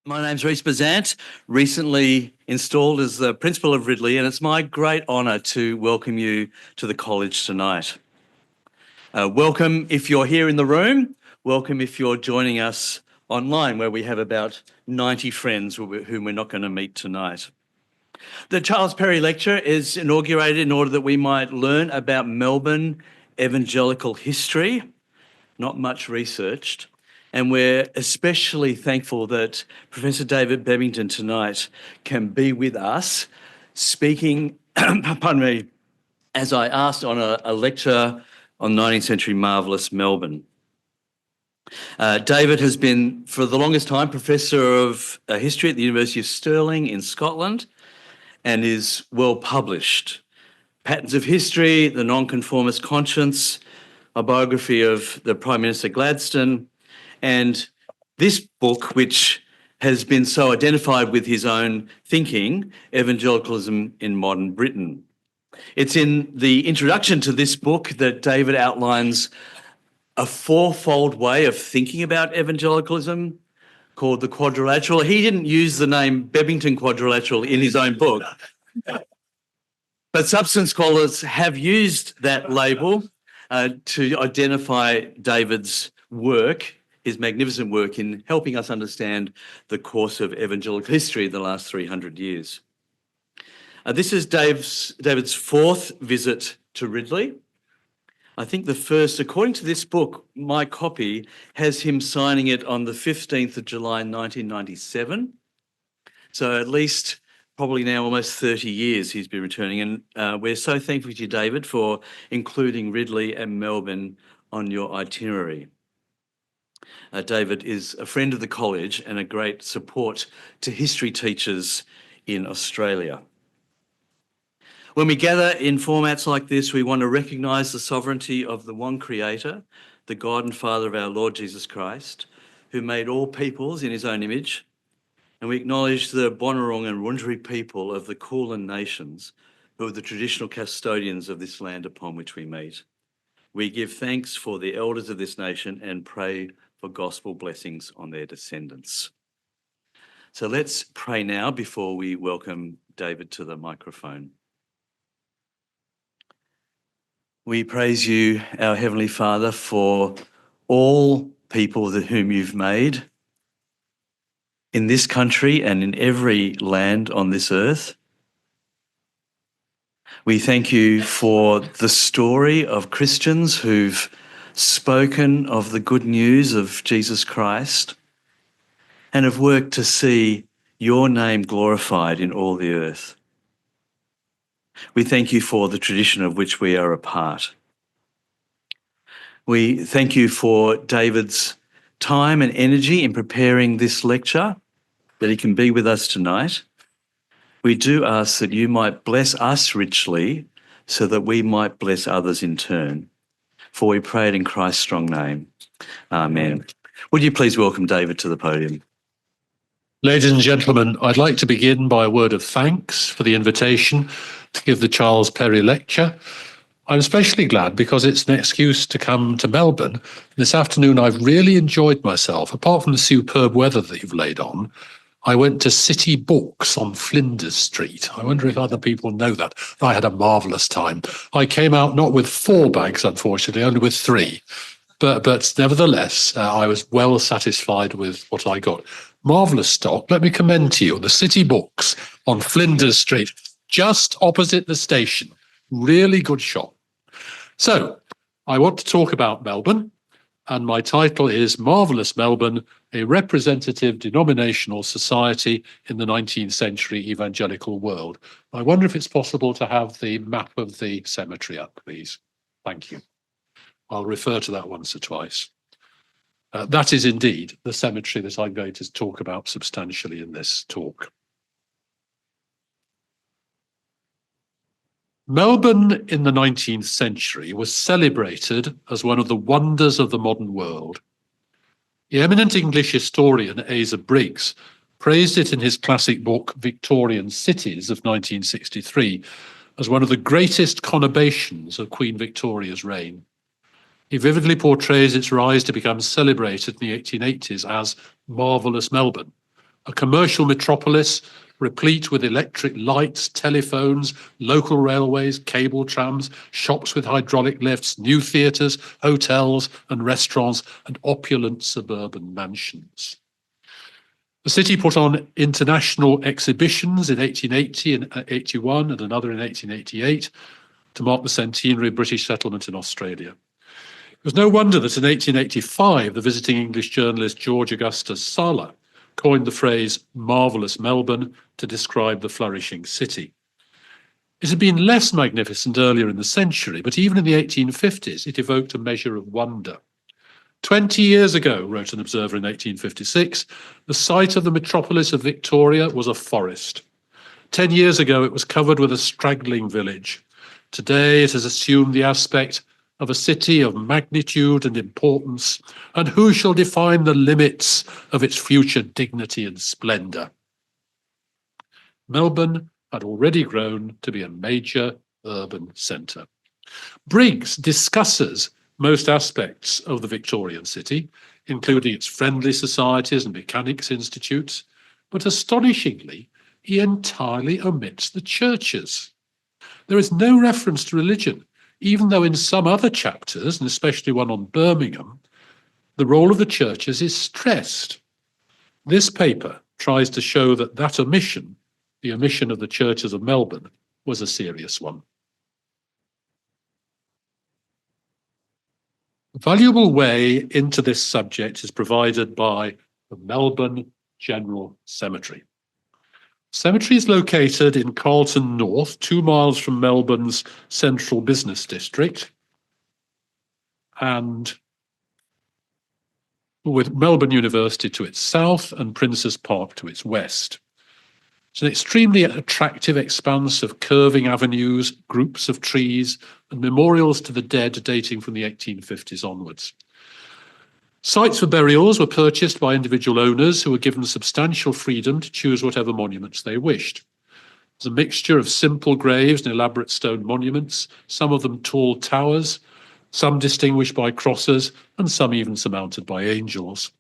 My name's Rhys Bazant, recently installed as the principal of Ridley, and it's my great honour to welcome you to the college tonight. Welcome if you're here in the room, welcome if you're joining us online, where we have about 90 friends whom we're not going to meet tonight. The Charles Perry Lecture is inaugurated in order that we might learn about Melbourne evangelical history, not much researched. And we're especially thankful that Professor David Bebbington tonight can be with us speaking, pardon me, as I asked on a lecture on 19th century Marvellous Melbourne. David has been, for the longest time, Professor of History at the University of Stirling in Scotland and is well published. Patterns of History, The Nonconformist Conscience, a biography of the Prime Minister Gladstone, and this book, which has been so identified with his own thinking, Evangelicalism in Modern Britain. It's in the introduction to this book that David outlines a fourfold way of thinking about evangelicalism called the Quadrilateral. He didn't use the name Bebbington Quadrilateral in his own book, but subsequent scholars have used that label to identify David's work, his magnificent work in helping us understand the course of evangelical history in the last 300 years. This is David's fourth visit to Ridley. I think the first, according to this book, my copy has him signing it on the 15th of July 1997. So at least probably now almost 30 years he's been returning. And we're so thankful to you, David, for including Ridley and Melbourne on your itinerary. David is a friend of the college and a great support to history teachers in Australia. When we gather in formats like this, we want to recognise the sovereignty of the one Creator, the God and Father of our Lord Jesus Christ, who made all peoples in his own image. And we acknowledge the Boonwurrung and Wurundjeri people of the Kulin nations, who are the traditional custodians of this land upon which we meet. We give thanks for the elders of this nation and pray for gospel blessings on their descendants. So let's pray now before we welcome David to the microphone. We praise you, our Heavenly Father, for all people whom you've made in this country and in every land on this earth. We thank you for the story of Christians who've spoken of the good news of Jesus Christ and have worked to see your name glorified in all the earth. We thank you for the tradition of which we are a part. We thank you for David's time and energy in preparing this lecture, that he can be with us tonight. We do ask that you might bless us richly so that we might bless others in turn. For we pray it in Christ's strong name. Amen. Would you please welcome David to the podium? Ladies and gentlemen, I'd like to begin by a word of thanks for the invitation to give the Charles Perry Lecture. I'm especially glad because it's an excuse to come to Melbourne. This afternoon I've really enjoyed myself. Apart from the superb weather that you've laid on, I went to City Books on Flinders Street. I wonder if other people know that. I had a marvellous time. I came out not with 4 bags, unfortunately, only with 3. But nevertheless, I was well satisfied with what I got. Marvellous stock. Let me commend to you the City Books on Flinders Street, just opposite the station. Really good shop. So, I want to talk about Melbourne, and my title is Marvellous Melbourne, a representative denominational society in the 19th century evangelical world. I wonder if it's possible to have the map of the cemetery up, please. Thank you. I'll refer to that once or twice. That is indeed the cemetery that I'm going to talk about substantially in this talk. Melbourne in the 19th century was celebrated as one of the wonders of the modern world. The eminent English historian Asa Briggs praised it in his classic book Victorian Cities of 1963 as one of the greatest conurbations of Queen Victoria's reign. He vividly portrays its rise to become celebrated in the 1880s as Marvellous Melbourne, a commercial metropolis replete with electric lights, telephones, local railways, cable trams, shops with hydraulic lifts, new theatres, hotels and restaurants, and opulent suburban mansions. The city put on international exhibitions in 1880 and 81 and another in 1888 to mark the centenary of British settlement in Australia. It was no wonder that in 1885, the visiting English journalist George Augustus Sala coined the phrase Marvellous Melbourne to describe the flourishing city. It had been less magnificent earlier in the century, but even in the 1850s, it evoked a measure of wonder. 20 years ago, wrote an observer in 1856, the site of the metropolis of Victoria was a forest. 10 years ago, it was covered with a straggling village. Today, it has assumed the aspect of a city of magnitude and importance, and who shall define the limits of its future dignity and splendour? Melbourne had already grown to be a major urban centre. Briggs discusses most aspects of the Victorian city, including its friendly societies and mechanics institutes, but astonishingly, he entirely omits the churches. There is no reference to religion, even though in some other chapters, and especially one on Birmingham, the role of the churches is stressed. This paper tries to show that that omission, the omission of the churches of Melbourne, was a serious one. A valuable way into this subject is provided by the Melbourne General Cemetery. The cemetery is located in Carlton North, 2 miles from Melbourne's central business district, and with Melbourne University to its south and Princes Park to its west. It's an extremely attractive expanse of curving avenues, groups of trees, and memorials to the dead dating from the 1850s onwards. Sites for burials were purchased by individual owners who were given substantial freedom to choose whatever monuments they wished. There's a mixture of simple graves and elaborate stone monuments, some of them tall towers, some distinguished by crosses, and some even surmounted by angels.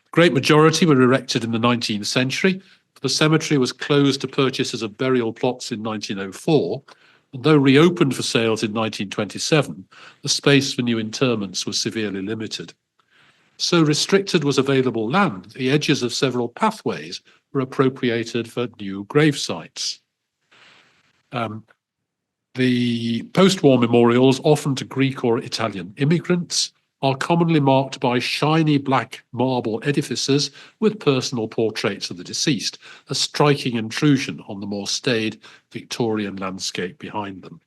The great majority were erected in the 19th century. The cemetery was closed to purchasers of burial plots in 1904, and though reopened for sales in 1927, the space for new interments was severely limited. So restricted was available land, the edges of several pathways were appropriated for new grave sites. The post-war memorials, often to Greek or Italian immigrants, are commonly marked by shiny black marble edifices with personal portraits of the deceased, a striking intrusion on the more staid Victorian landscape behind them.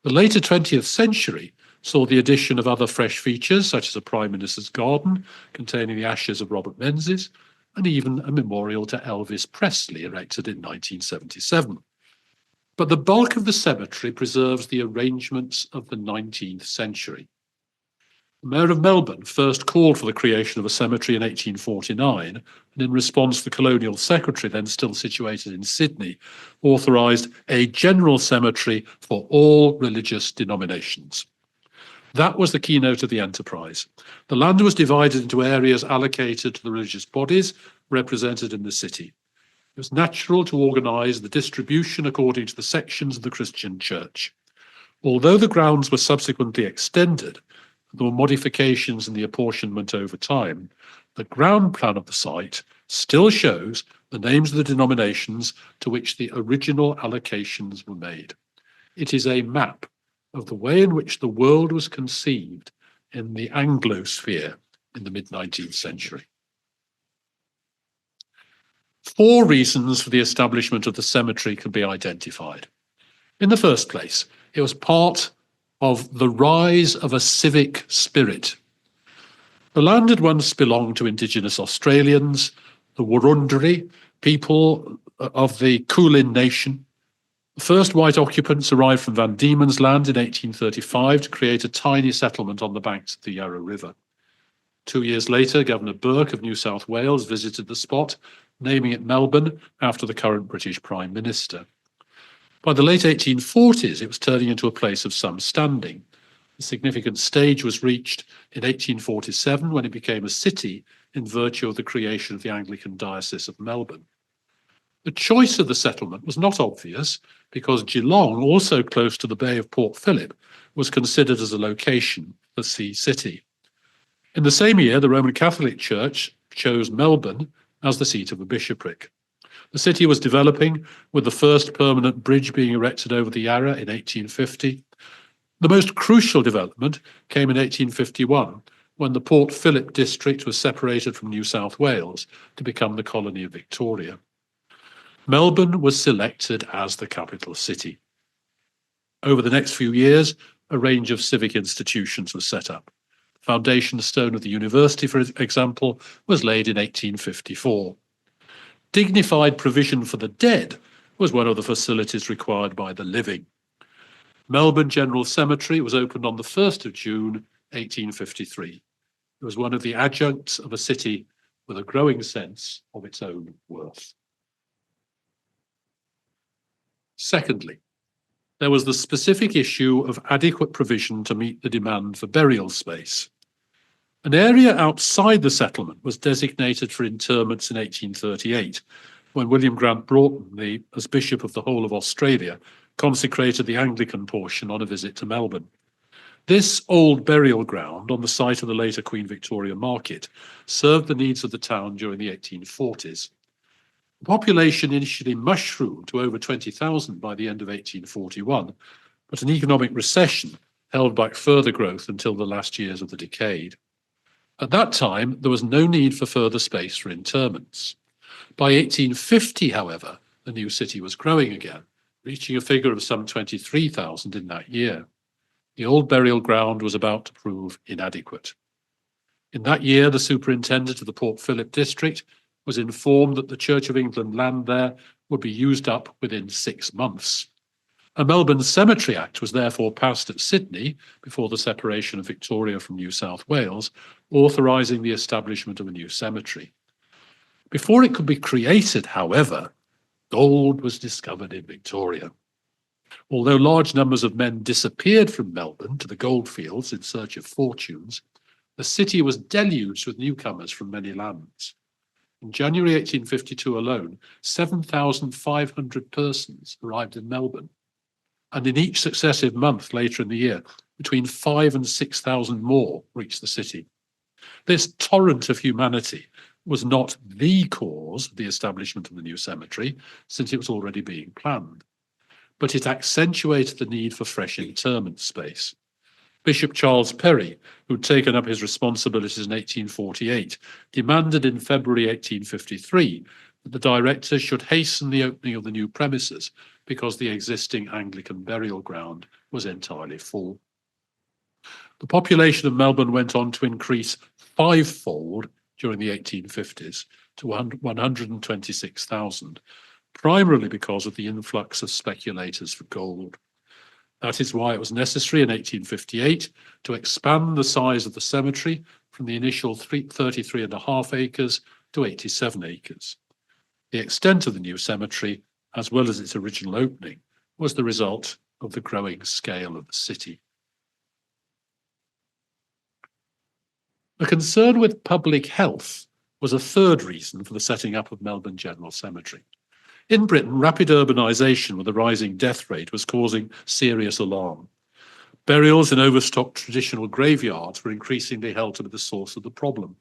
The later 20th century saw the addition of other fresh features, such as a Prime Minister's garden containing the ashes of Robert Menzies, and even a memorial to Elvis Presley erected in 1977. But the bulk of the cemetery preserves the arrangements of the 19th century. The Mayor of Melbourne first called for the creation of a cemetery in 1849, and in response, the Colonial Secretary, then still situated in Sydney, authorised a general cemetery for all religious denominations. That was the keynote of the enterprise. The land was divided into areas allocated to the religious bodies represented in the city. It was natural to organise the distribution according to the sections of the Christian Church. Although the grounds were subsequently extended, there were modifications in the apportionment over time, the ground plan of the site still shows the names of the denominations to which the original allocations were made. It is a map of the way in which the world was conceived in the Anglosphere in the mid-19th century. 4 reasons for the establishment of the cemetery can be identified. In the first place, it was part of the rise of a civic spirit. The land had once belonged to Indigenous Australians, the Wurundjeri, people of the Kulin Nation. The first white occupants arrived from Van Diemen's Land in 1835 to create a tiny settlement on the banks of the Yarra River. 2 years later, Governor Burke of New South Wales visited the spot, naming it Melbourne after the current British Prime Minister. By the late 1840s, it was turning into a place of some standing. The significant stage was reached in 1847 when it became a city in virtue of the creation of the Anglican Diocese of Melbourne. The choice of the settlement was not obvious because Geelong, also close to the Bay of Port Phillip, was considered as a location for See City. In the same year, the Roman Catholic Church chose Melbourne as the seat of a bishopric. The city was developing, with the first permanent bridge being erected over the Yarra in 1850. The most crucial development came in 1851, when the Port Phillip district was separated from New South Wales to become the colony of Victoria. Melbourne was selected as the capital city. Over the next few years, a range of civic institutions was set up. The foundation stone of the university, for example, was laid in 1854. Dignified provision for the dead was one of the facilities required by the living. Melbourne General Cemetery was opened on the 1st of June, 1853. It was one of the adjuncts of a city with a growing sense of its own worth. Secondly, there was the specific issue of adequate provision to meet the demand for burial space. An area outside the settlement was designated for interments in 1838, when William Grant Broughton, as Bishop of the whole of Australia, consecrated the Anglican portion on a visit to Melbourne. This old burial ground on the site of the later Queen Victoria Market served the needs of the town during the 1840s. The population initially mushroomed to over 20,000 by the end of 1841, but an economic recession held back further growth until the last years of the decade. At that time, there was no need for further space for interments. By 1850, however, the new city was growing again, reaching a figure of some 23,000 in that year. The old burial ground was about to prove inadequate. In that year, the superintendent of the Port Phillip district was informed that the Church of England land there would be used up within 6 months. A Melbourne Cemetery Act was therefore passed at Sydney before the separation of Victoria from New South Wales, authorising the establishment of a new cemetery. Before it could be created, however, gold was discovered in Victoria. Although large numbers of men disappeared from Melbourne to the goldfields in search of fortunes, the city was deluged with newcomers from many lands. In January 1852 alone, 7,500 persons arrived in Melbourne, and in each successive month later in the year, between 5,000 and 6,000 more reached the city. This torrent of humanity was not the cause of the establishment of the new cemetery, since it was already being planned, but it accentuated the need for fresh interment space. Bishop Charles Perry, who'd taken up his responsibilities in 1848, demanded in February 1853 that the directors should hasten the opening of the new premises because the existing Anglican burial ground was entirely full. The population of Melbourne went on to increase fivefold during the 1850s to 126,000, primarily because of the influx of speculators for gold. That is why it was necessary in 1858 to expand the size of the cemetery from the initial 33.5 acres to 87 acres. The extent of the new cemetery, as well as its original opening, was the result of the growing scale of the city. The concern with public health was a third reason for the setting up of Melbourne General Cemetery. In Britain, rapid urbanisation with a rising death rate was causing serious alarm. Burials in overstocked traditional graveyards were increasingly held to be the source of the problem.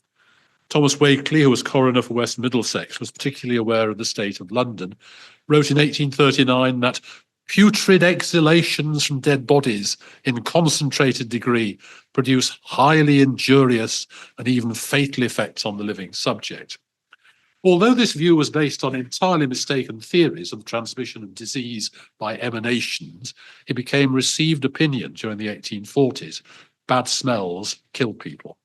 Thomas Wakeley, who was coroner for West Middlesex, was particularly aware of the state of London, wrote in 1839 that putrid exhalations from dead bodies in concentrated degree produce highly injurious and even fatal effects on the living subject. Although this view was based on entirely mistaken theories of the transmission of disease by emanations, it became received opinion during the 1840s. Bad smells kill people.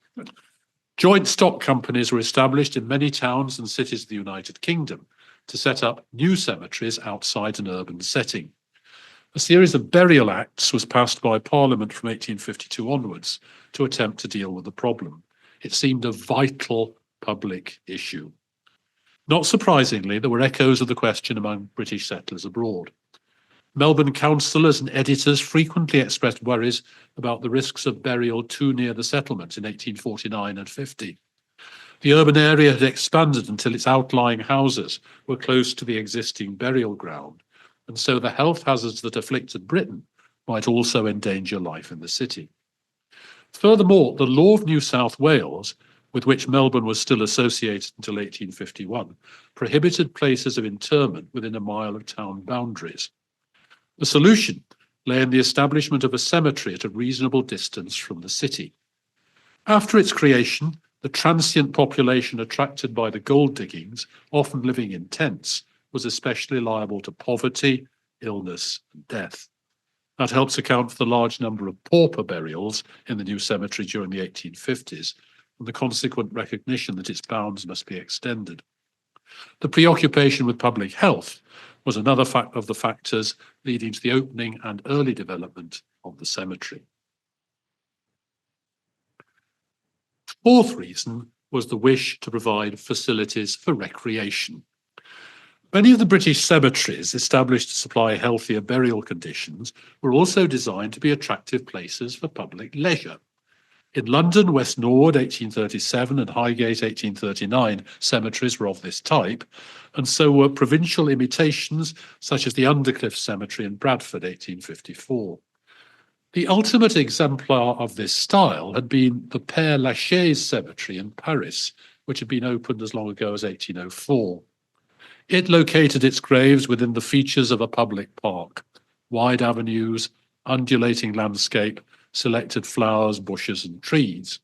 Joint stock companies were established in many towns and cities of the United Kingdom to set up new cemeteries outside an urban setting. A series of burial acts was passed by Parliament from 1852 onwards to attempt to deal with the problem. It seemed a vital public issue. Not surprisingly, there were echoes of the question among British settlers abroad. Melbourne councillors and editors frequently expressed worries about the risks of burial too near the settlement in 1849 and 50. The urban area had expanded until its outlying houses were close to the existing burial ground, and so the health hazards that afflicted Britain might also endanger life in the city. Furthermore, the law of New South Wales, with which Melbourne was still associated until 1851, prohibited places of interment within a mile of town boundaries. The solution lay in the establishment of a cemetery at a reasonable distance from the city. After its creation, the transient population attracted by the gold diggings, often living in tents, was especially liable to poverty, illness, and death. That helps account for the large number of pauper burials in the new cemetery during the 1850s and the consequent recognition that its bounds must be extended. The preoccupation with public health was another of the factors leading to the opening and early development of the cemetery. The fourth reason was the wish to provide facilities for recreation. Many of the British cemeteries established to supply healthier burial conditions were also designed to be attractive places for public leisure. In London, West Norwood 1837 and Highgate 1839 cemeteries were of this type, and so were provincial imitations such as the Undercliff Cemetery in Bradford 1854. The ultimate exemplar of this style had been the Père Lachaise Cemetery in Paris, which had been opened as long ago as 1804. It located its graves within the features of a public park, wide avenues, undulating landscape, selected flowers, bushes, and trees.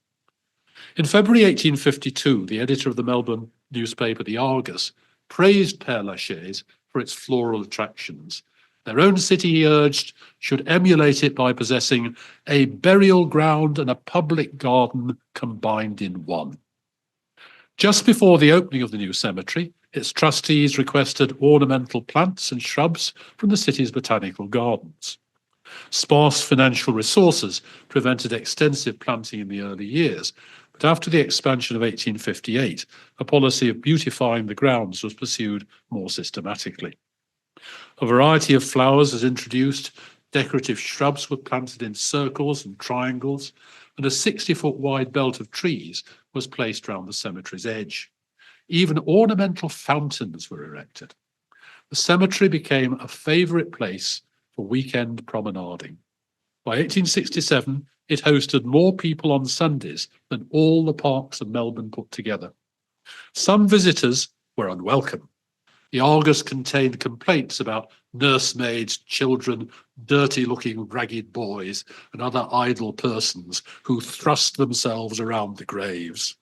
In February 1852, the editor of the Melbourne newspaper, The Argus, praised Père Lachaise for its floral attractions. Their own city, he urged, should emulate it by possessing a burial ground and a public garden combined in one. Just before the opening of the new cemetery, its trustees requested ornamental plants and shrubs from the city's botanical gardens. Sparse financial resources prevented extensive planting in the early years, but after the expansion of 1858, a policy of beautifying the grounds was pursued more systematically. A variety of flowers was introduced, decorative shrubs were planted in circles and triangles, and a 60-foot wide belt of trees was placed round the cemetery's edge. Even ornamental fountains were erected. The cemetery became a favourite place for weekend promenading. By 1867, it hosted more people on Sundays than all the parks of Melbourne put together. Some visitors were unwelcome. The Argus contained complaints about nursemaids, children, dirty-looking ragged boys, and other idle persons who thrust themselves around the graves.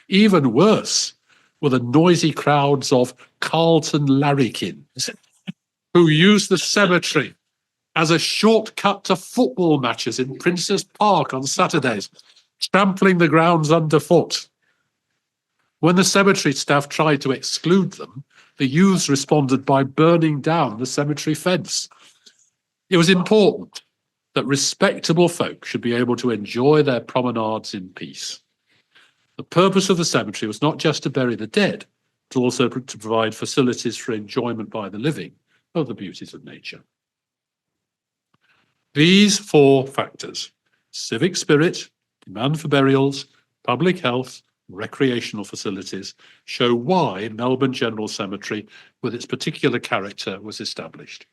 Even worse were the noisy crowds of Carlton larrikins who used the cemetery as a shortcut to football matches in Princes Park on Saturdays, trampling the grounds underfoot. When the cemetery staff tried to exclude them, the youths responded by burning down the cemetery fence. It was important that respectable folk should be able to enjoy their promenades in peace. The purpose of the cemetery was not just to bury the dead, but also to provide facilities for enjoyment by the living of the beauties of nature. These four factors, civic spirit, demand for burials, public health, recreational facilities, show why Melbourne General Cemetery, with its particular character, was established.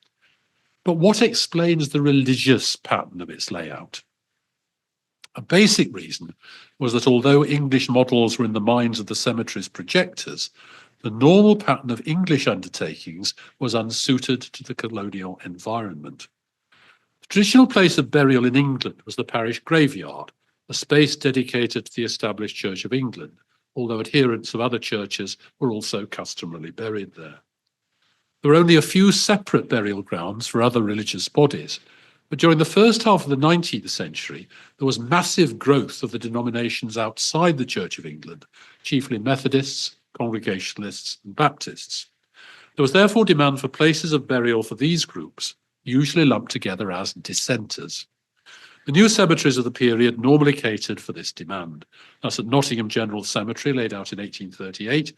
But what explains the religious pattern of its layout? A basic reason was that although English models were in the minds of the cemetery's projectors, the normal pattern of English undertakings was unsuited to the colonial environment. The traditional place of burial in England was the parish graveyard, a space dedicated to the established Church of England, although adherents of other churches were also customarily buried there. There were only a few separate burial grounds for other religious bodies, but during the first half of the 19th century, there was massive growth of the denominations outside the Church of England, chiefly Methodists, Congregationalists, and Baptists. There was therefore demand for places of burial for these groups, usually lumped together as dissenters. The new cemeteries of the period normally catered for this demand. Thus, at Nottingham General Cemetery, laid out in 1838, there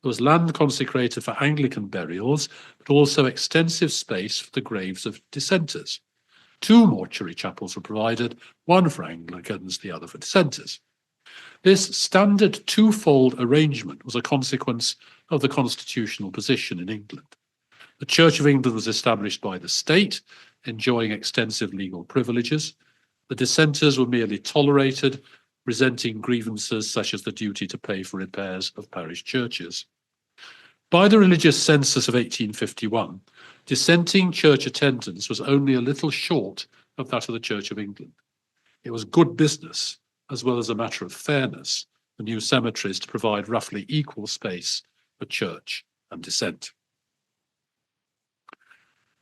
was land consecrated for Anglican burials, but also extensive space for the graves of dissenters. 2 mortuary chapels were provided, one for Anglicans, the other for dissenters. This standard twofold arrangement was a consequence of the constitutional position in England. The Church of England was established by the state, enjoying extensive legal privileges. The dissenters were merely tolerated, resenting grievances such as the duty to pay for repairs of parish churches. By the religious census of 1851, dissenting church attendance was only a little short of that of the Church of England. It was good business, as well as a matter of fairness, for new cemeteries to provide roughly equal space for church and dissent.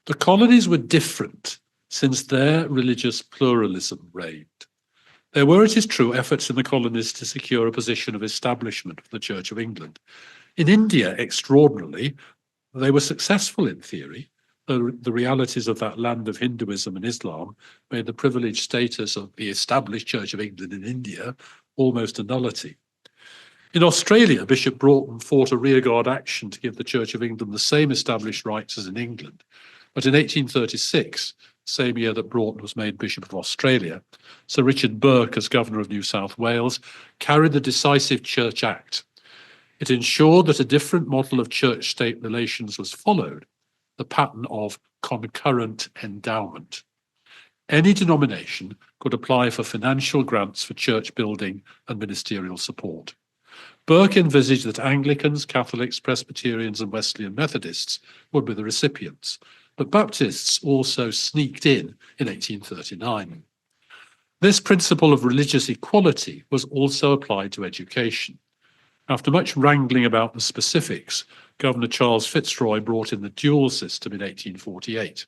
The colonies were different since their religious pluralism reigned. There were, it is true, efforts in the colonies to secure a position of establishment for the Church of England. In India, extraordinarily, they were successful in theory, though the realities of that land of Hinduism and Islam made the privileged status of the established Church of England in India almost a nullity. In Australia, Bishop Broughton fought a rearguard action to give the Church of England the same established rights as in England. But in 1836, same year that Broughton was made Bishop of Australia, Sir Richard Burke, as Governor of New South Wales, carried the decisive Church Act. It ensured that a different model of church-state relations was followed, the pattern of concurrent endowment. Any denomination could apply for financial grants for church building and ministerial support. Burke envisaged that Anglicans, Catholics, Presbyterians and Wesleyan Methodists would be the recipients, but Baptists also sneaked in 1839. This principle of religious equality was also applied to education. After much wrangling about the specifics, Governor Charles Fitzroy brought in the dual system in 1848.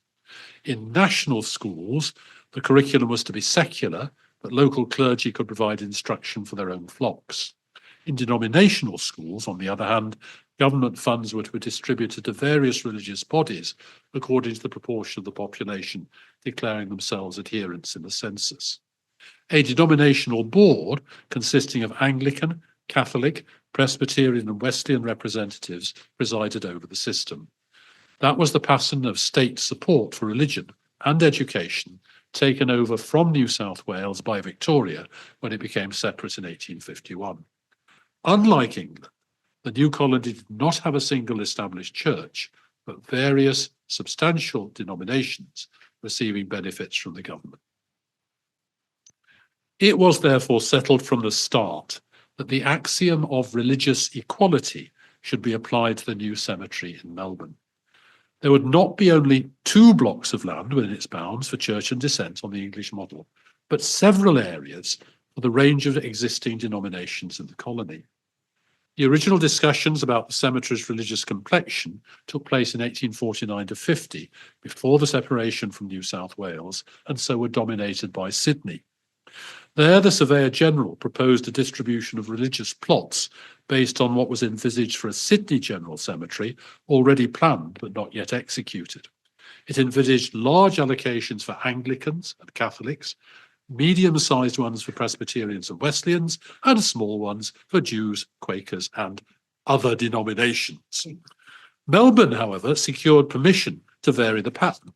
In national schools, the curriculum was to be secular, but local clergy could provide instruction for their own flocks. In denominational schools, on the other hand, government funds were to be distributed to various religious bodies according to the proportion of the population declaring themselves adherents in the census. A denominational board consisting of Anglican, Catholic, Presbyterian and Wesleyan representatives presided over the system. That was the pattern of state support for religion and education taken over from New South Wales by Victoria when it became separate in 1851. Unlike England, the new colony did not have a single established church, but various substantial denominations receiving benefits from the government. It was therefore settled from the start that the axiom of religious equality should be applied to the new cemetery in Melbourne. There would not be only 2 blocks of land within its bounds for church and dissent on the English model, but several areas for the range of existing denominations in the colony. The original discussions about the cemetery's religious complexion took place in 1849 to 50, before the separation from New South Wales, and so were dominated by Sydney. There, the Surveyor General proposed a distribution of religious plots based on what was envisaged for a Sydney General Cemetery, already planned but not yet executed. It envisaged large allocations for Anglicans and Catholics, medium-sized ones for Presbyterians and Wesleyans, and small ones for Jews, Quakers, and other denominations. Melbourne, however, secured permission to vary the pattern.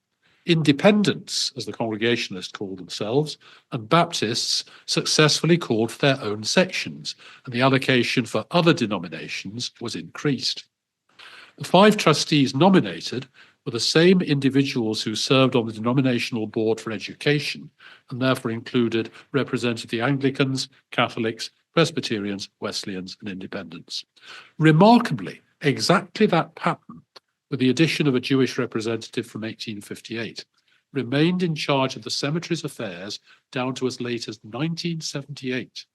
Independents, as the Congregationalists called themselves, and Baptists successfully called for their own sections, and the allocation for other denominations was increased. The 5 trustees nominated were the same individuals who served on the denominational board for education, and therefore included represented the Anglicans, Catholics, Presbyterians, Wesleyans, and Independents. Remarkably, exactly that pattern, with the addition of a Jewish representative from 1858, remained in charge of the cemetery's affairs down to as late as 1978.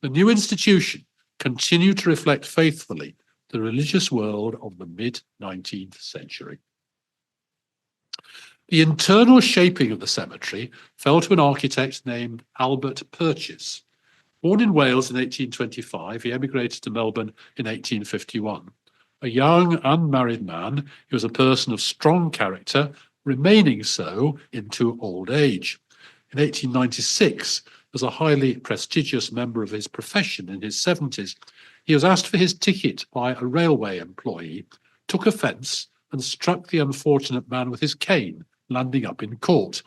The new institution continued to reflect faithfully the religious world of the mid-19th century. The internal shaping of the cemetery fell to an architect named Albert Purchas. Born in Wales in 1825, he emigrated to Melbourne in 1851. A young, unmarried man, he was a person of strong character, remaining so into old age. In 1896, as a highly prestigious member of his profession in his 70s, he was asked for his ticket by a railway employee, took offence, and struck the unfortunate man with his cane, landing up in court.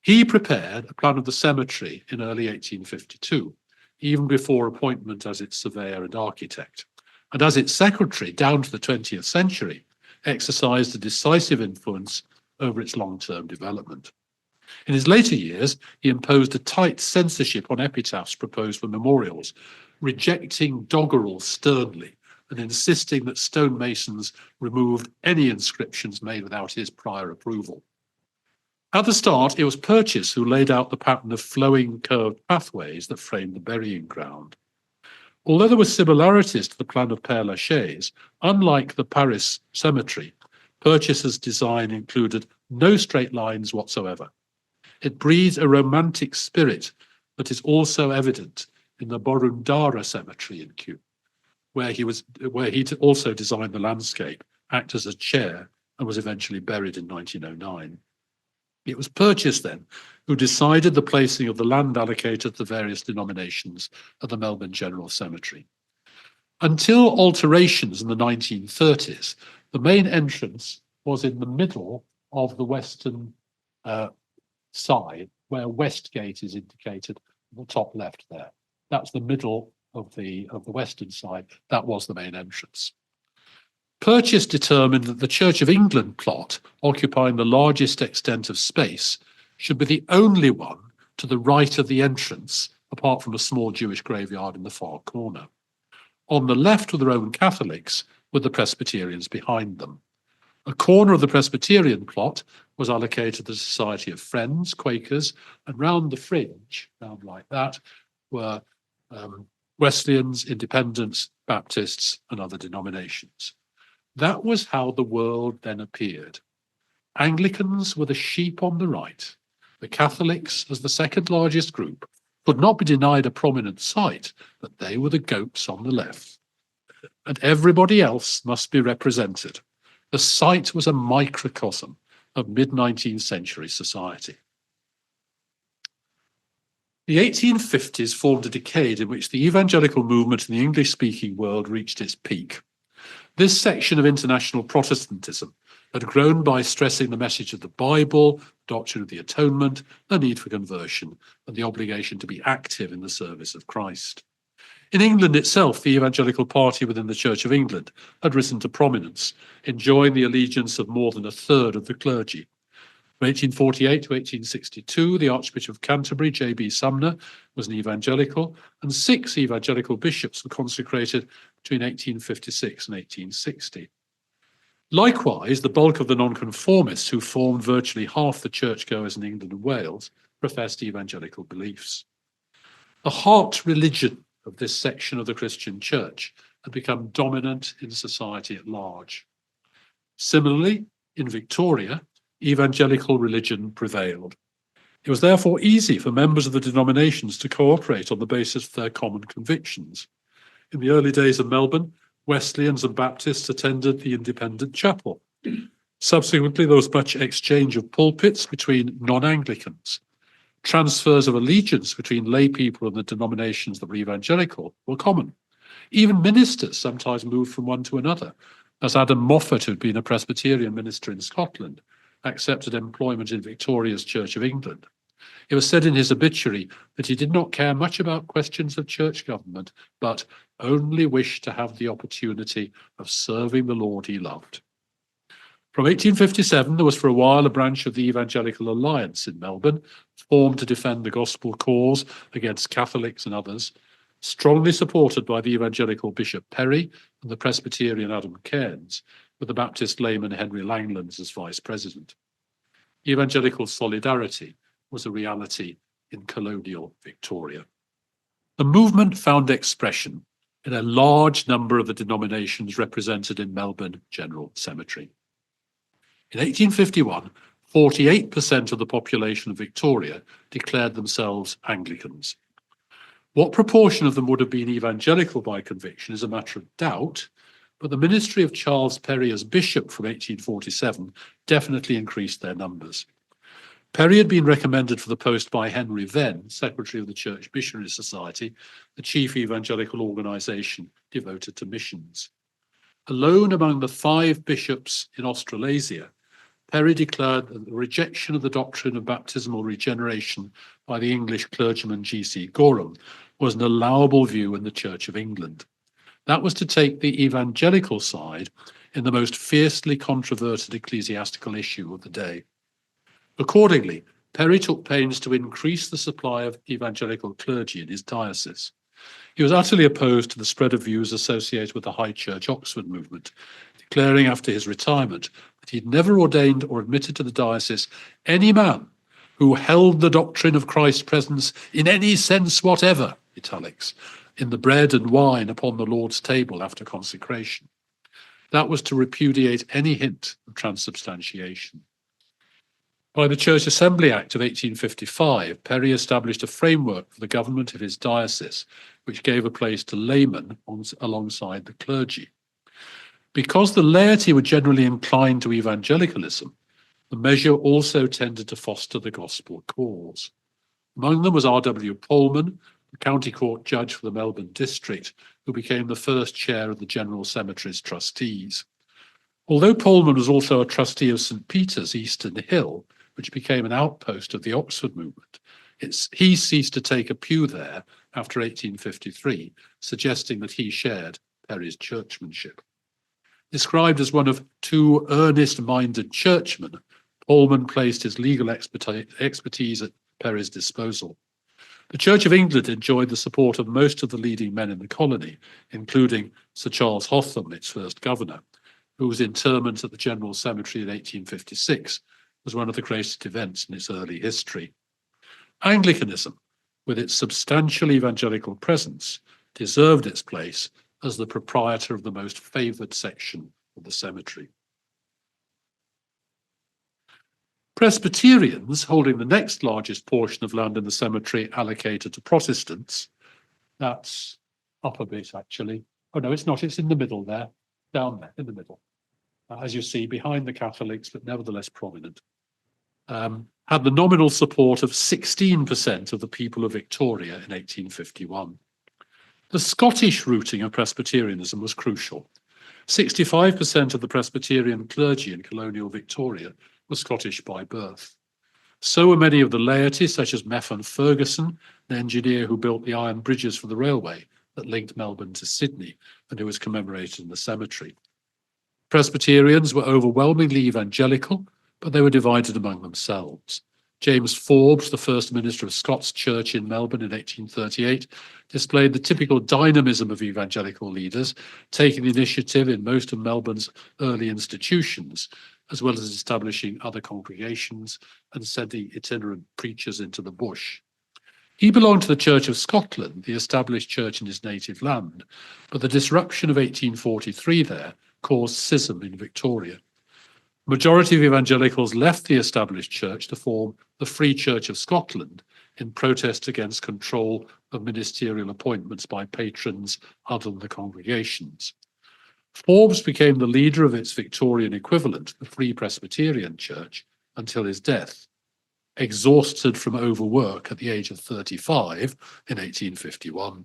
He prepared a plan of the cemetery in early 1852. even before appointment as its surveyor and architect, and as its secretary down to the 20th century, exercised a decisive influence over its long-term development. In his later years, he imposed a tight censorship on epitaphs proposed for memorials, rejecting doggerel sternly and insisting that stonemasons removed any inscriptions made without his prior approval. At the start, it was Purchas who laid out the pattern of flowing curved pathways that framed the burying ground. Although there were similarities to the plan of Père Lachaise, unlike the Paris cemetery, Purchas's design included no straight lines whatsoever. It breathes a romantic spirit that is also evident in the Borundara cemetery in Kew, where he also designed the landscape, acted as a chair, and was eventually buried in 1909. It was Purchas then who decided the placing of the land allocated to the various denominations at the Melbourne General Cemetery. Until alterations in the 1930s, the main entrance was in the middle of the western side, where Westgate is indicated at the top left there. That's the middle of the western side. That was the main entrance. Purchas determined that the Church of England plot, occupying the largest extent of space, should be the only one to the right of the entrance, apart from a small Jewish graveyard in the far corner. On the left were the Roman Catholics, with the Presbyterians behind them. A corner of the Presbyterian plot was allocated to the Society of Friends, Quakers, and round the fringe, round like that, were Wesleyans, Independents, Baptists, and other denominations. That was how the world then appeared. Anglicans were the sheep on the right. The Catholics, as the second largest group, could not be denied a prominent site, but they were the goats on the left. And everybody else must be represented. The site was a microcosm of mid-19th century society. The 1850s formed a decade in which the evangelical movement in the English-speaking world reached its peak. This section of international Protestantism had grown by stressing the message of the Bible, doctrine of the atonement, the need for conversion, and the obligation to be active in the service of Christ. In England itself, the evangelical party within the Church of England had risen to prominence, enjoying the allegiance of more than a third of the clergy. From 1848 to 1862, the Archbishop of Canterbury, J.B. Sumner, was an evangelical, and 6 evangelical bishops were consecrated between 1856 and 1860. Likewise, the bulk of the nonconformists, who formed virtually half the churchgoers in England and Wales, professed evangelical beliefs. The heart religion of this section of the Christian church had become dominant in society at large. Similarly, in Victoria, evangelical religion prevailed. It was therefore easy for members of the denominations to cooperate on the basis of their common convictions. In the early days of Melbourne, Wesleyans and Baptists attended the independent chapel. Subsequently, there was much exchange of pulpits between non-Anglicans. Transfers of allegiance between lay people and the denominations that were evangelical were common. Even ministers sometimes moved from one to another, as Adam Moffat, who had been a Presbyterian minister in Scotland, accepted employment in Victoria's Church of England. It was said in his obituary that he did not care much about questions of church government, but only wished to have the opportunity of serving the Lord he loved. From 1857, there was for a while a branch of the Evangelical Alliance in Melbourne, formed to defend the gospel cause against Catholics and others, strongly supported by the evangelical Bishop Perry and the Presbyterian Adam Cairns, with the Baptist layman Henry Langlands as vice president. Evangelical solidarity was a reality in colonial Victoria. The movement found expression in a large number of the denominations represented in Melbourne General Cemetery. In 1851, 48% of the population of Victoria declared themselves Anglicans. What proportion of them would have been evangelical by conviction is a matter of doubt, but the ministry of Charles Perry as bishop from 1847 definitely increased their numbers. Perry had been recommended for the post by Henry Venn, secretary of the Church Missionary Society, the chief evangelical organisation devoted to missions. Alone among the 5 bishops in Australasia, Perry declared that the rejection of the doctrine of baptismal regeneration by the English clergyman G.C. Gorham was an allowable view in the Church of England. That was to take the evangelical side in the most fiercely controverted ecclesiastical issue of the day. Accordingly, Perry took pains to increase the supply of evangelical clergy in his diocese. He was utterly opposed to the spread of views associated with the High Church Oxford movement, declaring after his retirement that he'd never ordained or admitted to the diocese any man who held the doctrine of Christ's presence in any sense whatever, italics, in the bread and wine upon the Lord's table after consecration. That was to repudiate any hint of transubstantiation. By the Church Assembly Act of 1855, Perry established a framework for the government of his diocese, which gave a place to laymen alongside the clergy. Because the laity were generally inclined to evangelicalism, the measure also tended to foster the gospel cause. Among them was R.W. Pohlman, the County Court judge for the Melbourne district, who became the first chair of the General Cemetery's trustees. Although Pohlman was also a trustee of St. Peter's, Eastern Hill, which became an outpost of the Oxford movement, he ceased to take a pew there after 1853, suggesting that he shared Perry's churchmanship. Described as one of two earnest-minded churchmen, Pohlman placed his legal expertise at Perry's disposal. The Church of England enjoyed the support of most of the leading men in the colony, including Sir Charles Hotham, its first governor, whose interment at the General Cemetery in 1856 was one of the greatest events in its early history. Anglicanism, with its substantial evangelical presence, deserved its place as the proprietor of the most favoured section of the cemetery. Presbyterians, holding the next largest portion of land in the cemetery allocated to Protestants, that's up a bit actually. Oh no, it's not, it's in the middle there, down there in the middle. As you see, behind the Catholics, but nevertheless prominent, had the nominal support of 16% of the people of Victoria in 1851. The Scottish routing of Presbyterianism was crucial. 65% of the Presbyterian clergy in colonial Victoria were Scottish by birth. So were many of the laity, such as Methven Ferguson, an engineer who built the iron bridges for the railway that linked Melbourne to Sydney and who was commemorated in the cemetery. Presbyterians were overwhelmingly evangelical, but they were divided among themselves. James Forbes, the first minister of Scots Church in Melbourne in 1838, displayed the typical dynamism of evangelical leaders, taking the initiative in most of Melbourne's early institutions, as well as establishing other congregations and sending itinerant preachers into the bush. He belonged to the Church of Scotland, the established church in his native land, but the disruption of 1843 there caused schism in Victoria. The majority of evangelicals left the established church to form the Free Church of Scotland in protest against control of ministerial appointments by patrons other than the congregations. Forbes became the leader of its Victorian equivalent, the Free Presbyterian Church, until his death, exhausted from overwork at the age of 35 in 1851.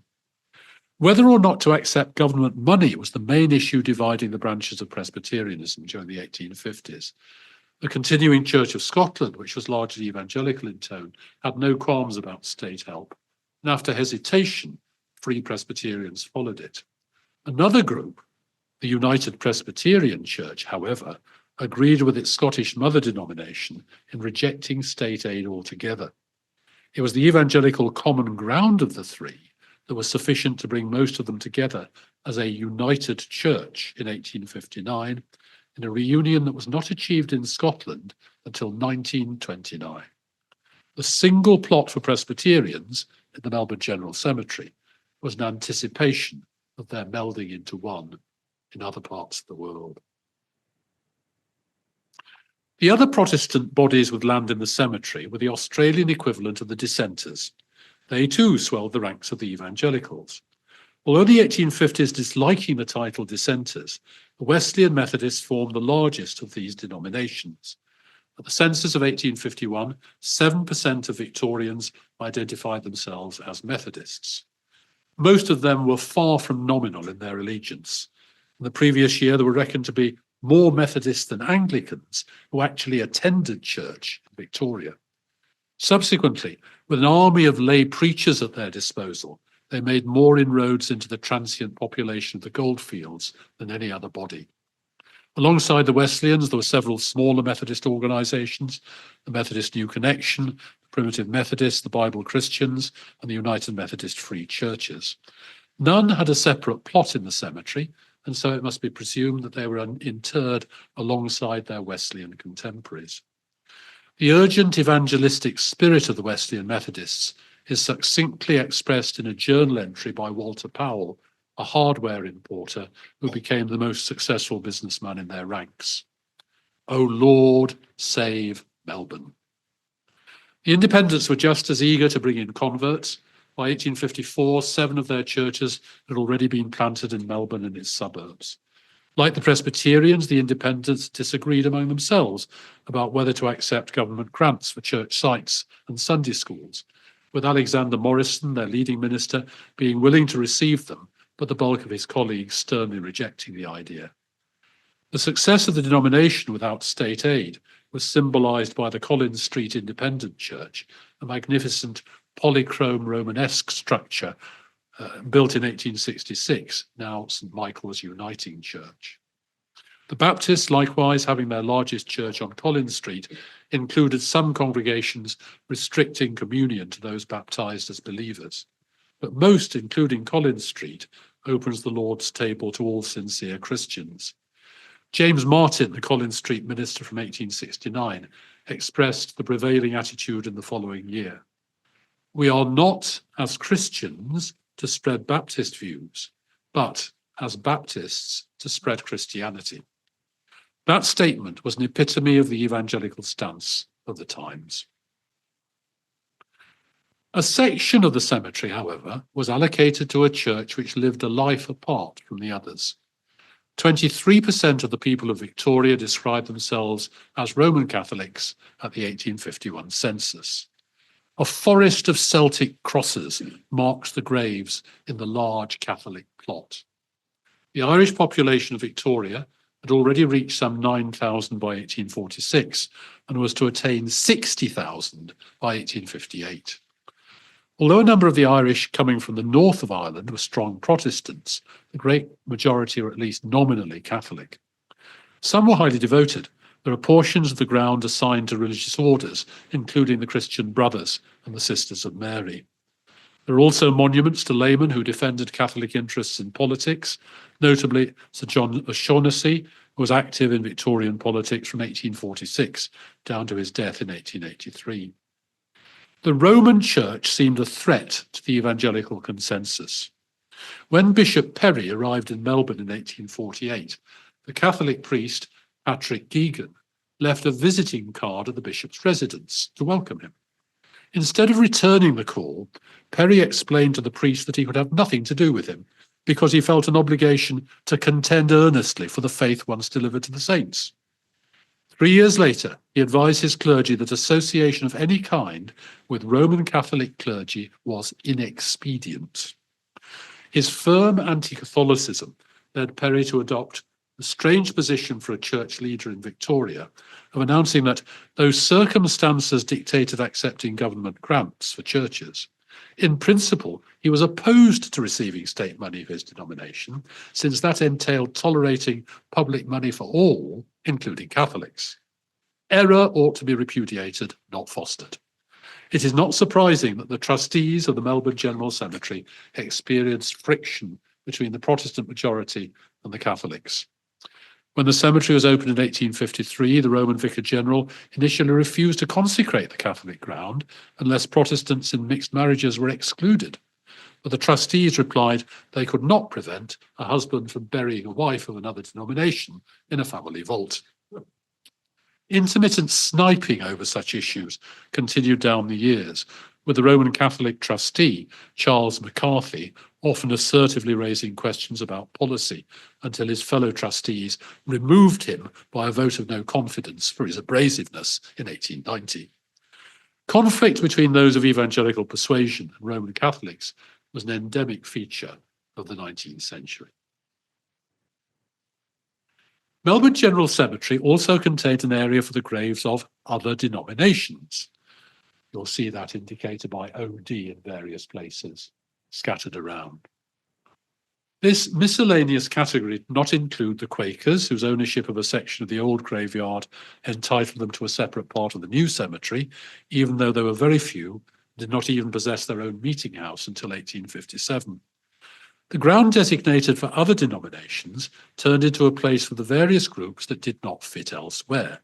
Whether or not to accept government money was the main issue dividing the branches of Presbyterianism during the 1850s. The continuing Church of Scotland, which was largely evangelical in tone, had no qualms about state help, and after hesitation, Free Presbyterians followed it. Another group, the United Presbyterian Church, however, agreed with its Scottish mother denomination in rejecting state aid altogether. It was the evangelical common ground of the three that was sufficient to bring most of them together as a united church in 1859, in a reunion that was not achieved in Scotland until 1929. The single plot for Presbyterians in the Melbourne General Cemetery was an anticipation of their melding into one in other parts of the world. The other Protestant bodies with land in the cemetery were the Australian equivalent of the dissenters. They too swelled the ranks of the evangelicals. Although the 1850s disliking the title dissenters, the Wesleyan Methodists formed the largest of these denominations. At the census of 1851, 7% of Victorians identified themselves as Methodists. Most of them were far from nominal in their allegiance. In the previous year, there were reckoned to be more Methodists than Anglicans who actually attended church in Victoria. Subsequently, with an army of lay preachers at their disposal, they made more inroads into the transient population of the goldfields than any other body. Alongside the Wesleyans, there were several smaller Methodist organisations, the Methodist New Connection, the Primitive Methodists, the Bible Christians, and the United Methodist Free Churches. None had a separate plot in the cemetery, and so it must be presumed that they were interred alongside their Wesleyan contemporaries. The urgent evangelistic spirit of the Wesleyan Methodists is succinctly expressed in a journal entry by Walter Powell, a hardware importer who became the most successful businessman in their ranks. "O Lord, save Melbourne." The independents were just as eager to bring in converts. By 1854, 7 of their churches had already been planted in Melbourne and its suburbs. Like the Presbyterians, the independents disagreed among themselves about whether to accept government grants for church sites and Sunday schools, with Alexander Morrison, their leading minister, being willing to receive them, but the bulk of his colleagues sternly rejecting the idea. The success of the denomination without state aid was symbolised by the Collins Street Independent Church, a magnificent polychrome Romanesque structure built in 1866, now St Michael's Uniting Church. The Baptists, likewise, having their largest church on Collins Street, included some congregations restricting communion to those baptised as believers. But most, including Collins Street, opens the Lord's table to all sincere Christians. James Martin, the Collins Street minister from 1869, expressed the prevailing attitude in the following year. "We are not, as Christians, to spread Baptist views, but as Baptists to spread Christianity." That statement was an epitome of the evangelical stance of the times. A section of the cemetery, however, was allocated to a church which lived a life apart from the others. 23% of the people of Victoria described themselves as Roman Catholics at the 1851 census. A forest of Celtic crosses marks the graves in the large Catholic plot. The Irish population of Victoria had already reached some 9,000 by 1846 and was to attain 60,000 by 1858. Although a number of the Irish coming from the north of Ireland were strong Protestants, the great majority were at least nominally Catholic. Some were highly devoted. There are portions of the ground assigned to religious orders, including the Christian Brothers and the Sisters of Mary. There are also monuments to laymen who defended Catholic interests in politics, notably Sir John O'Shaughnessy, who was active in Victorian politics from 1846 down to his death in 1883. The Roman Church seemed a threat to the evangelical consensus. When Bishop Perry arrived in Melbourne in 1848, the Catholic priest Patrick Geoghegan left a visiting card at the bishop's residence to welcome him. Instead of returning the call, Perry explained to the priest that he could have nothing to do with him because he felt an obligation to contend earnestly for the faith once delivered to the saints. 3 years later, he advised his clergy that association of any kind with Roman Catholic clergy was inexpedient. His firm anti-Catholicism led Perry to adopt the strange position for a church leader in Victoria of announcing that though circumstances dictated accepting government grants for churches, in principle he was opposed to receiving state money for his denomination, since that entailed tolerating public money for all, including Catholics. Error ought to be repudiated, not fostered. It is not surprising that the trustees of the Melbourne General Cemetery experienced friction between the Protestant majority and the Catholics. When the cemetery was opened in 1853, the Roman Vicar General initially refused to consecrate the Catholic ground unless Protestants in mixed marriages were excluded. But the trustees replied they could not prevent a husband from burying a wife of another denomination in a family vault. Intermittent sniping over such issues continued down the years, with the Roman Catholic trustee, Charles McCarthy, often assertively raising questions about policy until his fellow trustees removed him by a vote of no confidence for his abrasiveness in 1890. Conflict between those of evangelical persuasion and Roman Catholics was an endemic feature of the 19th century. Melbourne General Cemetery also contained an area for the graves of other denominations. You'll see that indicated by OD in various places. scattered around. This miscellaneous category did not include the Quakers, whose ownership of a section of the old graveyard entitled them to a separate part of the new cemetery, even though there were very few, did not even possess their own meeting house until 1857. The ground designated for other denominations turned into a place for the various groups that did not fit elsewhere.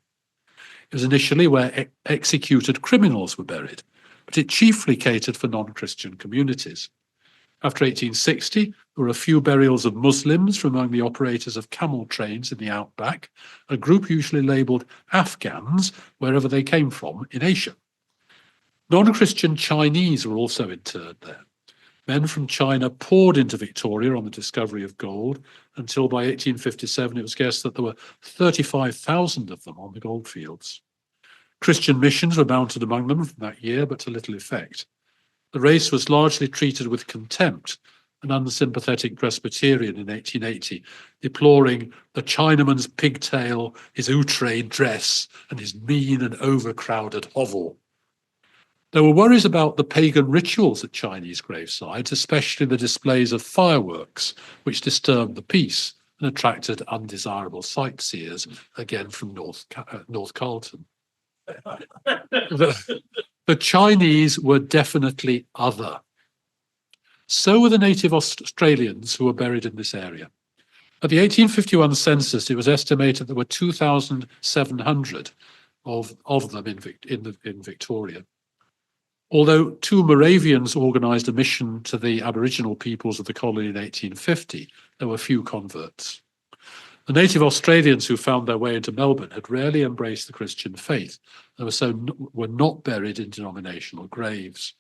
It was initially where executed criminals were buried, but it chiefly catered for non-Christian communities. After 1860, there were a few burials of Muslims from among the operators of camel trains in the outback, a group usually labelled Afghans, wherever they came from in Asia. Non-Christian Chinese were also interred there. Men from China poured into Victoria on the discovery of gold, until by 1857 it was guessed that there were 35,000 of them on the goldfields. Christian missions were mounted among them from that year, but to little effect. The race was largely treated with contempt. An unsympathetic Presbyterian in 1880, deploring the Chinaman's pigtail, his outre dress, and his mean and overcrowded hovel. There were worries about the pagan rituals at Chinese gravesides, especially the displays of fireworks, which disturbed the peace and attracted undesirable sightseers, again from North Carlton. The Chinese were definitely other. So were the native Australians who were buried in this area. At the 1851 census, it was estimated there were 2,700 of them in Victoria. Although two Moravians organised a mission to the Aboriginal peoples of the colony in 1850, there were few converts. The native Australians who found their way into Melbourne had rarely embraced the Christian faith and were not buried in denominational graves.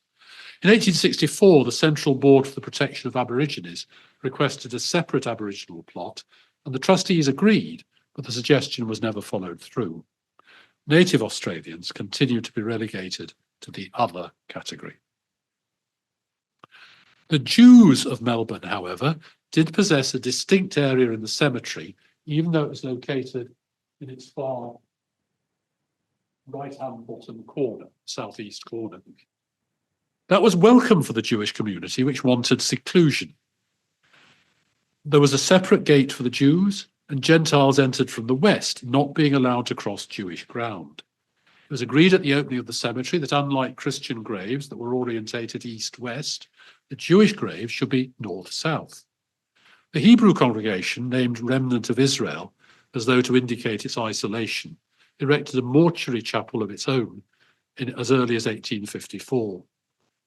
In 1864, the Central Board for the Protection of Aborigines requested a separate Aboriginal plot, and the trustees agreed, but the suggestion was never followed through. Native Australians continued to be relegated to the other category. The Jews of Melbourne, however, did possess a distinct area in the cemetery, even though it was located in its far right-hand bottom corner, southeast corner. That was welcome for the Jewish community, which wanted seclusion. There was a separate gate for the Jews, and Gentiles entered from the west, not being allowed to cross Jewish ground. It was agreed at the opening of the cemetery that unlike Christian graves that were orientated east-west, the Jewish graves should be north-south. The Hebrew congregation, named Remnant of Israel, as though to indicate its isolation, erected a mortuary chapel of its own as early as 1854.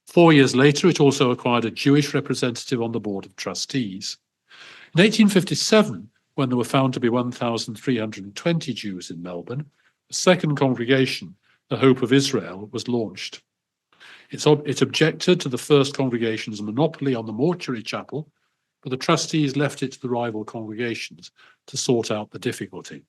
4 years later, it also acquired a Jewish representative on the Board of Trustees. In 1857, when there were found to be 1,320 Jews in Melbourne, a second congregation, the Hope of Israel, was launched. It objected to the first congregation's monopoly on the mortuary chapel, but the trustees left it to the rival congregations to sort out the difficulty.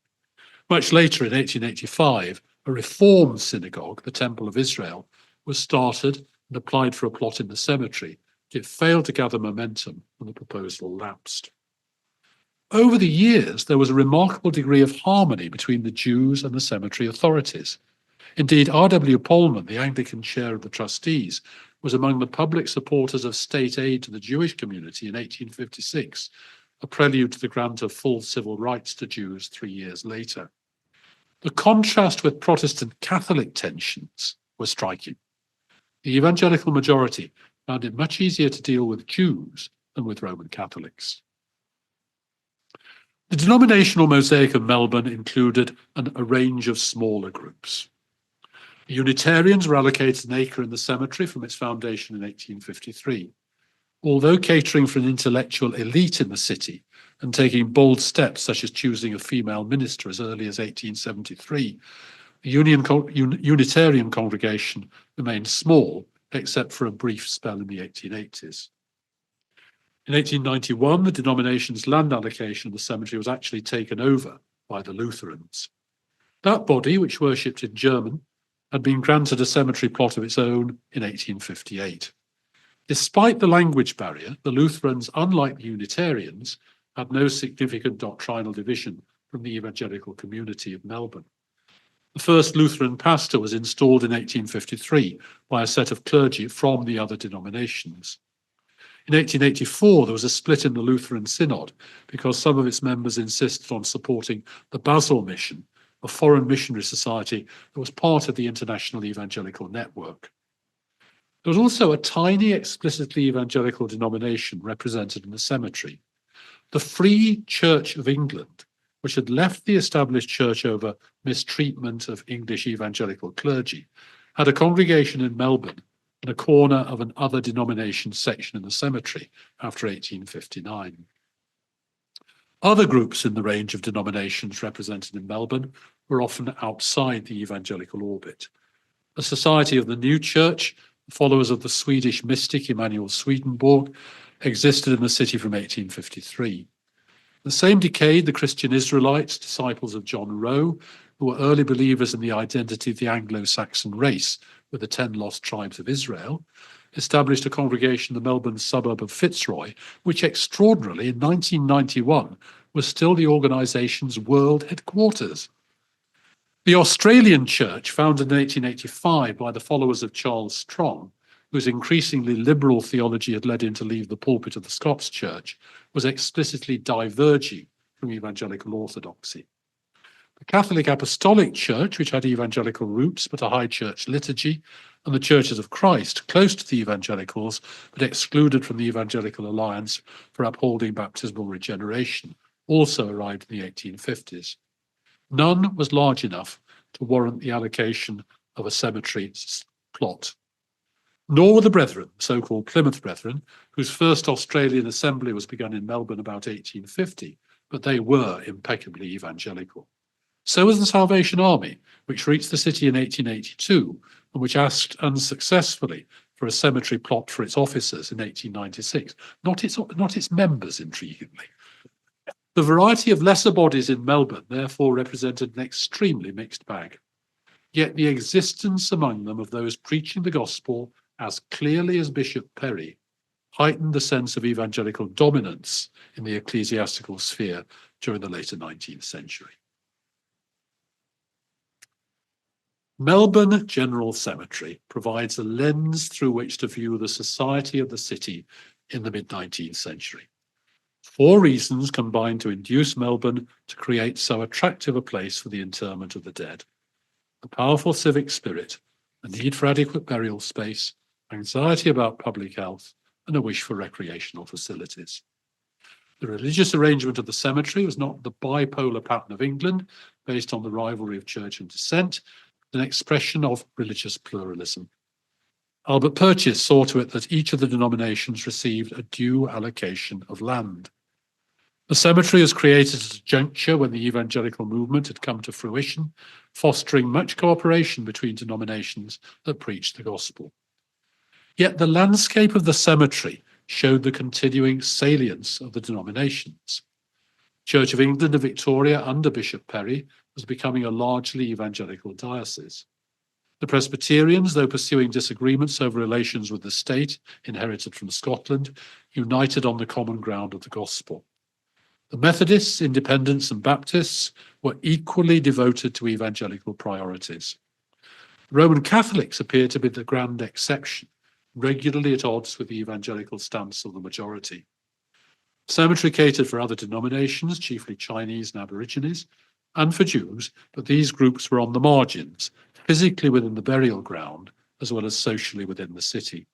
Much later, in 1885, a reformed synagogue, the Temple of Israel, was started and applied for a plot in the cemetery. It failed to gather momentum and the proposal lapsed. Over the years, there was a remarkable degree of harmony between the Jews and the cemetery authorities. Indeed, R.W. Polman, the Anglican chair of the trustees, was among the public supporters of state aid to the Jewish community in 1856, a prelude to the grant of full civil rights to Jews 3 years later. The contrast with Protestant Catholic tensions was striking. The evangelical majority found it much easier to deal with Jews than with Roman Catholics. The denominational mosaic of Melbourne included a range of smaller groups. The Unitarians were allocated an acre in the cemetery from its foundation in 1853. Although catering for an intellectual elite in the city and taking bold steps such as choosing a female minister as early as 1873, the Unitarian congregation remained small, except for a brief spell in the 1880s. In 1891, the denomination's land allocation of the cemetery was actually taken over by the Lutherans. That body, which worshipped in German, had been granted a cemetery plot of its own in 1858. Despite the language barrier, the Lutherans, unlike the Unitarians, had no significant doctrinal division from the evangelical community of Melbourne. The first Lutheran pastor was installed in 1853 by a set of clergy from the other denominations. In 1884, there was a split in the Lutheran Synod because some of its members insisted on supporting the Basel Mission, a foreign missionary society that was part of the International Evangelical Network. There was also a tiny explicitly evangelical denomination represented in the cemetery, the Free Church of England, which had left the established church over mistreatment of English evangelical clergy, had a congregation in Melbourne in a corner of an other denomination section in the cemetery after 1859. Other groups in the range of denominations represented in Melbourne were often outside the evangelical orbit. The Society of the New Church, followers of the Swedish mystic Emanuel Swedenborg, existed in the city from 1853. In the same decade, the Christian Israelites, disciples of John Rowe, who were early believers in the identity of the Anglo-Saxon race with the 10 lost tribes of Israel, established a congregation in the Melbourne suburb of Fitzroy, which extraordinarily in 1991 was still the organisation's world headquarters. The Australian Church, founded in 1885 by the followers of Charles Strong, whose increasingly liberal theology had led him to leave the pulpit of the Scots Church, was explicitly diverging from evangelical orthodoxy. The Catholic Apostolic Church, which had evangelical roots but a high church liturgy, and the Churches of Christ, close to the evangelicals but excluded from the Evangelical Alliance for upholding baptismal regeneration, also arrived in the 1850s. None was large enough to warrant the allocation of a cemetery plot. Nor were the Brethren, so-called Plymouth Brethren, whose first Australian assembly was begun in Melbourne about 1850, but they were impeccably evangelical. So was the Salvation Army, which reached the city in 1882 and which asked unsuccessfully for a cemetery plot for its officers in 1896, not its members, intriguingly. The variety of lesser bodies in Melbourne therefore represented an extremely mixed bag. Yet the existence among them of those preaching the gospel as clearly as Bishop Perry heightened the sense of evangelical dominance in the ecclesiastical sphere during the later 19th century. Melbourne General Cemetery provides a lens through which to view the society of the city in the mid-19th century. 4 reasons combined to induce Melbourne to create so attractive a place for the interment of the dead: the powerful civic spirit, a need for adequate burial space, anxiety about public health, and a wish for recreational facilities. The religious arrangement of the cemetery was not the bipolar pattern of England, based on the rivalry of church and dissent, but an expression of religious pluralism. Albert Purchas saw to it that each of the denominations received a due allocation of land. The cemetery was created at a juncture when the evangelical movement had come to fruition, fostering much cooperation between denominations that preached the gospel. Yet the landscape of the cemetery showed the continuing salience of the denominations. Church of England and Victoria under Bishop Perry was becoming a largely evangelical diocese. The Presbyterians, though pursuing disagreements over relations with the state inherited from Scotland, united on the common ground of the gospel. The Methodists, Independents, and Baptists were equally devoted to evangelical priorities. Roman Catholics appear to be the grand exception, regularly at odds with the evangelical stance of the majority. The cemetery catered for other denominations, chiefly Chinese and Aborigines, and for Jews, but these groups were on the margins, physically within the burial ground, as well as socially within the city.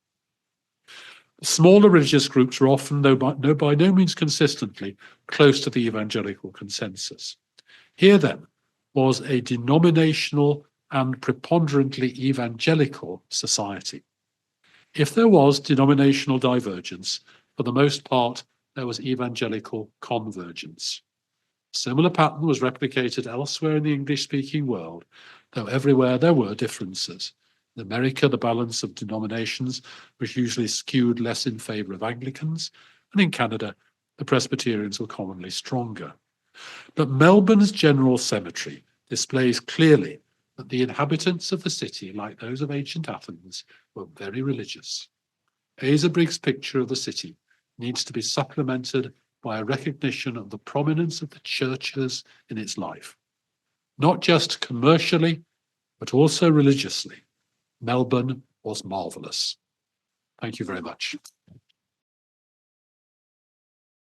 The smaller religious groups were often, though by no means consistently, close to the evangelical consensus. Here, then, was a denominational and preponderantly evangelical society. If there was denominational divergence, for the most part, there was evangelical convergence. A similar pattern was replicated elsewhere in the English-speaking world, though everywhere there were differences. In America, the balance of denominations was usually skewed less in favour of Anglicans, and in Canada, the Presbyterians were commonly stronger. But Melbourne's General Cemetery displays clearly that the inhabitants of the city, like those of ancient Athens, were very religious. Asa Briggs' picture of the city needs to be supplemented by a recognition of the prominence of the churches in its life. Not just commercially, but also religiously, Melbourne was marvellous. Thank you very much.